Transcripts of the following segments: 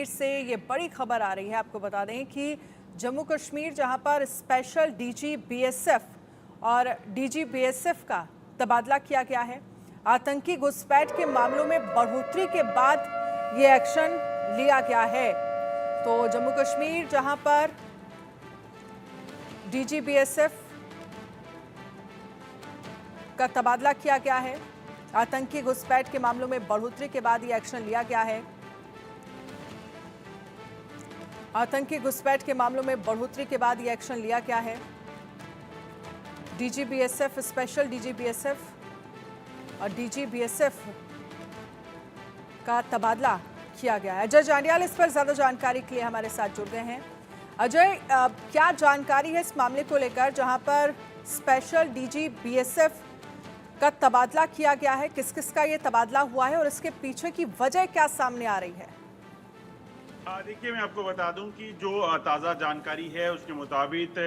से ये बड़ी खबर आ रही है। आपको बता दें कि जम्मू कश्मीर जहां पर स्पेशल डीजी बीएसएफ और डीजी बीएसएफ का तबादला किया गया है, आतंकी घुसपैठ के मामलों में बढ़ोतरी के बाद ये एक्शन लिया गया है। तो जम्मू कश्मीर जहां पर डीजी बीएसएफ का तबादला किया गया है, आतंकी घुसपैठ के मामलों में बढ़ोतरी के बाद ये एक्शन लिया गया है। आतंकी घुसपैठ के मामलों में बढ़ोतरी के बाद ये एक्शन लिया गया है। DG BSF, special DG BSF और डीजी बीएसएफ का तबादला किया गया है। अजय जांडियाल इस पर ज्यादा जानकारी के लिए हमारे साथ जुड़ गए हैं। अजय, क्या जानकारी है इस मामले को लेकर जहां पर स्पेशल डीजी बीएसएफ का तबादला किया गया है? किस किस का ये तबादला हुआ है और इसके पीछे की वजह क्या सामने आ रही है? देखिए, मैं आपको बता दूं कि जो ताज़ा जानकारी है उसके मुताबिक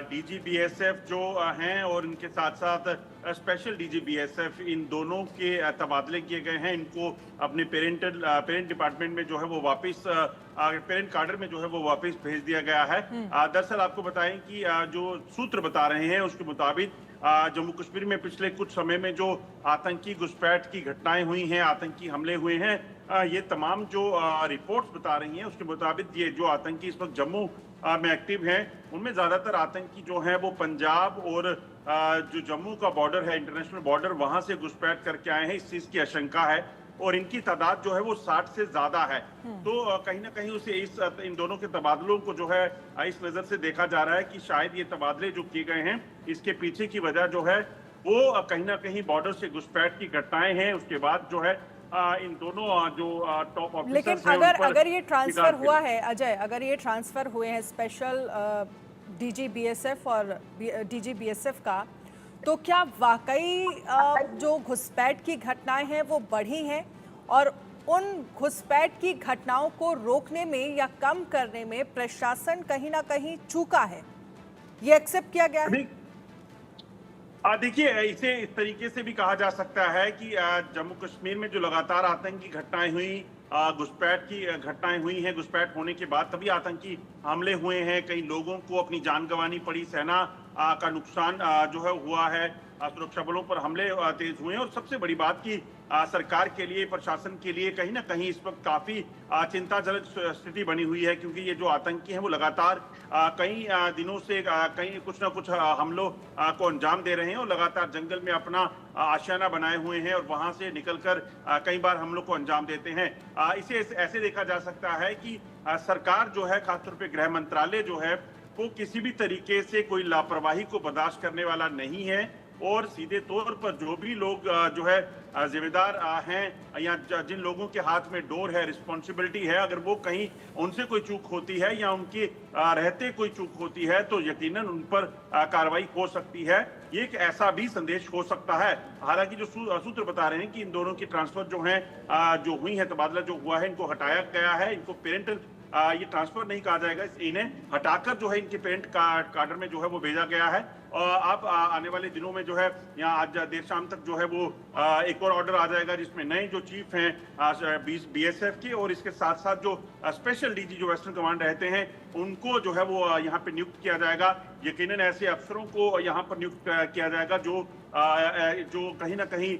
डीजी बीएसएफ जो हैं और इनके साथ साथ स्पेशल डीजी बीएसएफ, इन दोनों के तबादले किए गए हैं। इनको अपने पेरेंट डिपार्टमेंट में जो है वो वापस पेरेंट कार्डर में जो है वो वापस भेज दिया गया है। दरअसल आपको बताएं कि जो सूत्र बता रहे हैं उसके मुताबिक जम्मू कश्मीर में पिछले कुछ समय में जो आतंकी घुसपैठ की घटनाएं हुई हैं, आतंकी हमले हुए हैं, ये तमाम जो रिपोर्ट्स बता रही हैं उसके मुताबिक ये जो आतंकी इस वक्त जम्मू में एक्टिव हैं, उनमें ज्यादातर आतंकी जो हैं वो पंजाब और जो जम्मू का बॉर्डर है, इंटरनेशनल बॉर्डर, वहां से घुसपैठ करके आए हैं। इस चीज की आशंका है और इनकी तादाद जो है वो 60 से ज्यादा है। तो कहीं ना कहीं उसे इन दोनों के तबादलों को जो है इस नजर से देखा जा रहा है कि शायद ये तबादले जो किए गए हैं इसके पीछे की वजह जो है वो कहीं ना कहीं बॉर्डर से घुसपैठ की घटनाएं हैं। उसके बाद जो है इन दोनों जो टॉप ऑफिसर्स लेकिन अगर ये ट्रांसफर हुआ है अजय, अगर ये ट्रांसफर हुए हैं स्पेशल डीजी बीएसएफ और डीजी बीएसएफ का, तो क्या वाकई जो घुसपैठ की घटनाएं हैं वो बढ़ी हैं और उन घुसपैठ की घटनाओं को रोकने में या कम करने में प्रशासन कहीं ना कहीं चूका है? ये एक्सेप्ट किया गया है? देखिए, इसे इस तरीके से भी कहा जा सकता है कि जम्मू कश्मीर में जो लगातार आतंकी घटनाएं हुई, घुसपैठ की घटनाएं हुई हैं, घुसपैठ होने के बाद तभी आतंकी हमले हुए हैं, कई लोगों को अपनी जान गंवानी पड़ी, सेना का नुकसान जो है हुआ है, सुरक्षा बलों पर हमले तेज हुए हैं। और सबसे बड़ी बात की सरकार के लिए, प्रशासन के लिए कहीं ना कहीं इस वक्त काफी चिंताजनक स्थिति बनी हुई है, क्योंकि ये जो आतंकी हैं वो लगातार कई दिनों से कहीं कुछ ना कुछ हमलों को अंजाम दे रहे हैं और लगातार जंगल में अपना आशियाना बनाए हुए हैं और वहां से निकलकर कई बार हमलों को अंजाम देते हैं। इसे ऐसे देखा जा सकता है कि सरकार जो है, खासतौर पे गृह मंत्रालय जो है, वो किसी भी तरीके से कोई लापरवाही को बर्दाश्त करने वाला नहीं है और सीधे तौर पर जो भी लोग जो है जिम्मेदार हैं या जिन लोगों के हाथ में डोर है, रिस्पॉन्सिबिलिटी है, अगर वो कहीं उनसे कोई चूक होती है या उनके रहते कोई चूक होती है तो यकीनन उन पर कार्रवाई हो सकती है। ये एक ऐसा भी संदेश हो सकता है। हालांकि जो सूत्र बता रहे हैं कि इन दोनों की ट्रांसफर जो है जो हुई है, तबादला जो हुआ है, इनको हटाया गया है। इनको पेरेंटल ये ट्रांसफर नहीं कहा जाएगा, इन्हें हटाकर जो है इनके पेरेंट कार्डर में जो है वो भेजा गया है। अब आने वाले दिनों में जो है यहाँ आज देर शाम तक जो है वो एक और ऑर्डर आ जाएगा जिसमें नए जो चीफ हैं बीएसएफ के और इसके साथ साथ जो स्पेशल डीजी जो वेस्टर्न कमांड रहते हैं उनको जो है वो यहाँ पे नियुक्त किया जाएगा। यकीनन ऐसे अफसरों को यहाँ पर नियुक्त किया जाएगा जो कहीं ना कहीं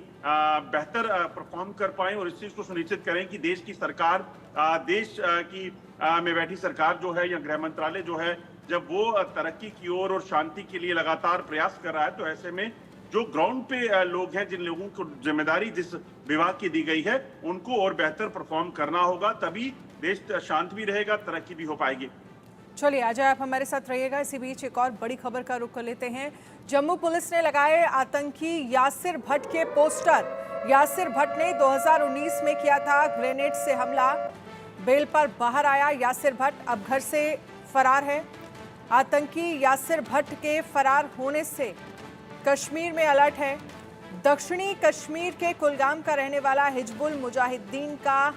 बेहतर परफॉर्म कर पाए और इस चीज को सुनिश्चित करें कि देश की सरकार, देश की में बैठी सरकार जो है या गृह मंत्रालय जो है, जब वो तरक्की की ओर और शांति के लिए लगातार प्रयास कर रहा है तो ऐसे में जो ग्राउंड पे लोग हैं, जिन लोगों को जिम्मेदारी जिस विभाग की दी गई है, उनको और बेहतर परफॉर्म करना होगा, तभी देश शांत भी रहेगा, तरक्की भी हो पाएगी। चलिए अजय, आप हमारे साथ रहिएगा। इसी बीच एक और बड़ी खबर का रुख कर लेते हैं। जम्मू पुलिस ने लगाए आतंकी यासिर भट्ट के पोस्टर। यासिर भट्ट ने 2019 में किया था ग्रेनेड से हमला। बेल पर बाहर आया यासिर भट्ट, अब घर से फरार है। आतंकी यासिर भट्ट के फरार होने से कश्मीर में अलर्ट है। दक्षिणी कश्मीर के कुलगाम का रहने वाला हिजबुल मुजाहिदीन का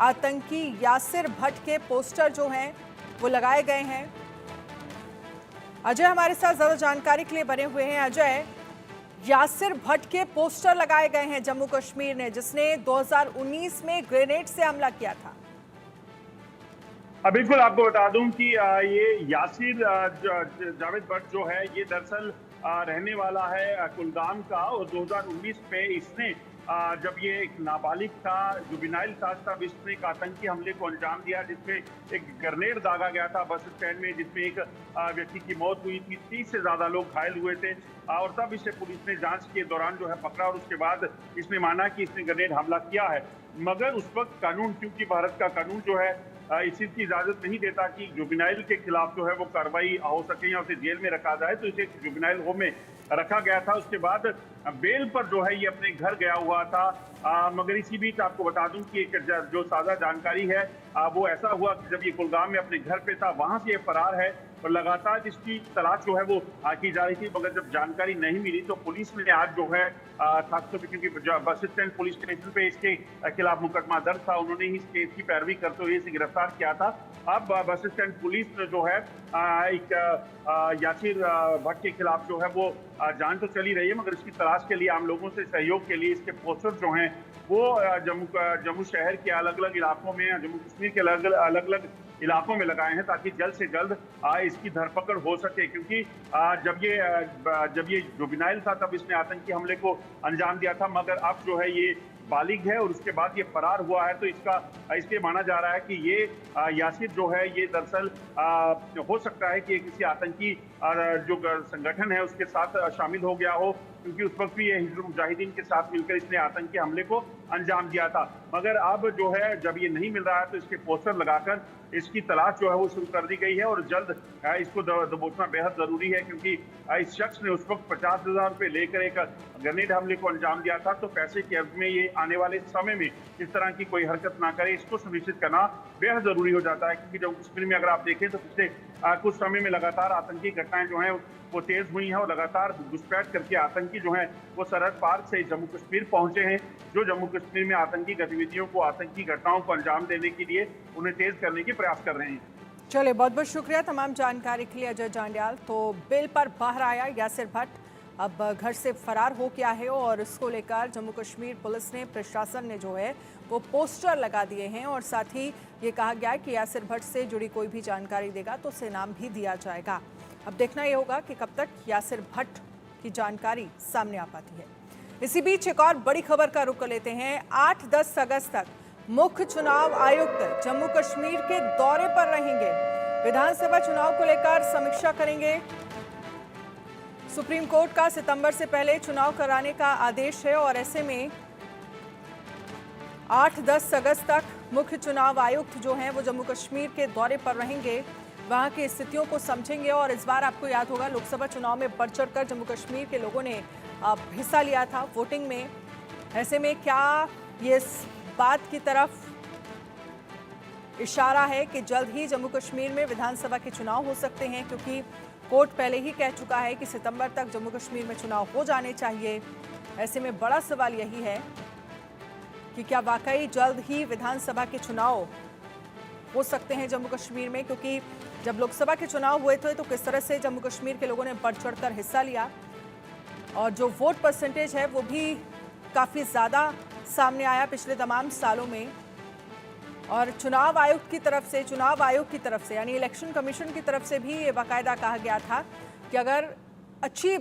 आतंकी यासिर भट्ट के पोस्टर जो हैं वो लगाए गए हैं। अजय हमारे साथ ज्यादा जानकारी के लिए बने हुए हैं। अजय, यासिर भट्ट के पोस्टर लगाए गए हैं जम्मू कश्मीर ने, जिसने 2019 में ग्रेनेड से हमला किया था। बिल्कुल आपको बता दूं कि ये यासिर जावेद भट्ट जो है ये दरअसल रहने वाला है कुलगाम का, और 2019 में इसने जब ये एक नाबालिग था, जुबिनाइल था, तब इसने एक आतंकी हमले को अंजाम दिया जिसमें एक ग्रेनेड दागा गया था बस स्टैंड में, जिसमें एक व्यक्ति की मौत हुई थी, 30 से ज्यादा लोग घायल हुए थे। और तब इसे पुलिस ने जांच के दौरान जो है पकड़ा, और उसके बाद इसने माना कि इसने ग्रेनेड हमला किया है। मगर उस वक्त कानून, क्योंकि भारत का कानून जो है इस चीज की इजाजत नहीं देता कि जुबिनाइल के खिलाफ जो है वो कार्रवाई हो सके या उसे जेल में रखा जाए, तो इसे जुबिनाइल होम में रखा गया था। उसके बाद बेल पर जो है ये अपने घर गया हुआ था। मगर इसी बीच आपको बता दूं कि एक जो ताजा जानकारी है वो ऐसा हुआ कि जब ये कुलगाम में अपने घर पे था, वहां से ये फरार है और लगातार इसकी तलाश जो है वो की जा रही थी। मगर जब जानकारी नहीं मिली तो पुलिस ने आज जो है खासतौर पर, क्योंकि बस स्टैंड पुलिस स्टेशन पे इसके खिलाफ मुकदमा दर्ज था, उन्होंने ही इस केस की पैरवी करते हुए इसे गिरफ्तार किया था। अब बस स्टैंड पुलिस जो है एक यासिर भट्ट के खिलाफ जो है वो जांच तो चली रही है, मगर इसकी तलाश के लिए आम लोगों से सहयोग के लिए इसके पोस्टर जो हैं वो जम्मू शहर के अलग अलग इलाकों में, जम्मू कश्मीर के अलग अलग इलाकों में लगाए हैं, ताकि जल्द से जल्द इसकी धरपकड़ हो सके। क्योंकि जब ये जुबिनाइल था तब इसने आतंकी हमले को अंजाम दिया था, मगर अब जो है ये बालिग है और उसके बाद ये फरार हुआ है, तो इसके माना जा रहा है कि ये यासिर जो है ये दरअसल हो सकता है कि किसी आतंकी जो संगठन है उसके साथ शामिल हो गया हो, क्योंकि उस वक्त भी ये हिजबुल मुजाहिदीन के साथ मिलकर इसने आतंकी हमले को अंजाम दिया था। मगर अब जो है जब ये नहीं मिल रहा है तो इसके पोस्टर लगाकर इसकी तलाश जो है वो शुरू कर दी गई है, और जल्द इसको दबोचना बेहद जरूरी है, क्योंकि इस शख्स ने उस वक्त 50,000 रुपये लेकर एक ग्रेनेड हमले को अंजाम दिया था। तो पैसे के एवज में ये आने वाले समय में इस तरह की कोई हरकत ना करे, इसको सुनिश्चित करना बेहद जरूरी हो जाता है। क्योंकि जम्मू कश्मीर में अगर आप देखें तो पिछले कुछ समय में लगातार आतंकी घटनाएं जो हैं वो तेज हुई हैं, और लगातार घुसपैठ करके आतंकी जो हैं वो सरहद पार से जम्मू कश्मीर पहुंचे हैं, जो जम्मू कश्मीर में आतंकी गतिविधियों को, आतंकी घटनाओं को अंजाम देने के लिए उन्हें तेज करने की प्रयास कर रहे हैं। चलिए, बहुत बहुत शुक्रिया तमाम जानकारी के लिए अजय जांड्याल। तो बेल पर बाहर आया यासिर भट्ट, अब घर से फरार हो गया है, और इसको लेकर जम्मू कश्मीर पुलिस ने, प्रशासन ने जो है वो पोस्टर लगा दिए हैं, और साथ ही ये कहा गया है कि यासिर भट्ट से जुड़ी कोई भी जानकारी देगा तो उसे इनाम भी दिया जाएगा। अब देखना ये होगा कि कब तक यासिर भट्ट की जानकारी सामने आ पाती है। इसी बीच एक और बड़ी खबर का रुख लेते हैं। 8-10 अगस्त तक मुख्य चुनाव आयुक्त जम्मू कश्मीर के दौरे पर रहेंगे। विधानसभा चुनाव को लेकर समीक्षा करेंगे। सुप्रीम कोर्ट का सितंबर से पहले चुनाव कराने का आदेश है, और ऐसे में 8-10 अगस्त तक मुख्य चुनाव आयुक्त जो हैं वो जम्मू कश्मीर के दौरे पर रहेंगे, वहां की स्थितियों को समझेंगे। और इस बार आपको याद होगा लोकसभा चुनाव में बढ़ चढ़कर जम्मू कश्मीर के लोगों ने हिस्सा लिया था वोटिंग में। ऐसे में क्या ये इस बात की तरफ इशारा है कि जल्द ही जम्मू कश्मीर में विधानसभा के चुनाव हो सकते हैं, क्योंकि कोर्ट पहले ही कह चुका है कि सितंबर तक जम्मू कश्मीर में चुनाव हो जाने चाहिए। ऐसे में बड़ा सवाल यही है कि क्या वाकई जल्द ही विधानसभा के चुनाव हो सकते हैं जम्मू कश्मीर में, क्योंकि जब लोकसभा के चुनाव हुए थे तो किस तरह से जम्मू कश्मीर के लोगों ने बढ़ चढ़कर हिस्सा लिया, और जो वोट परसेंटेज है वो भी काफ़ी ज़्यादा सामने आया पिछले तमाम सालों में। और चुनाव आयोग की तरफ से यानी इलेक्शन कमीशन की तरफ से भी ये बाकायदा कहा गया था कि अगर अच्छी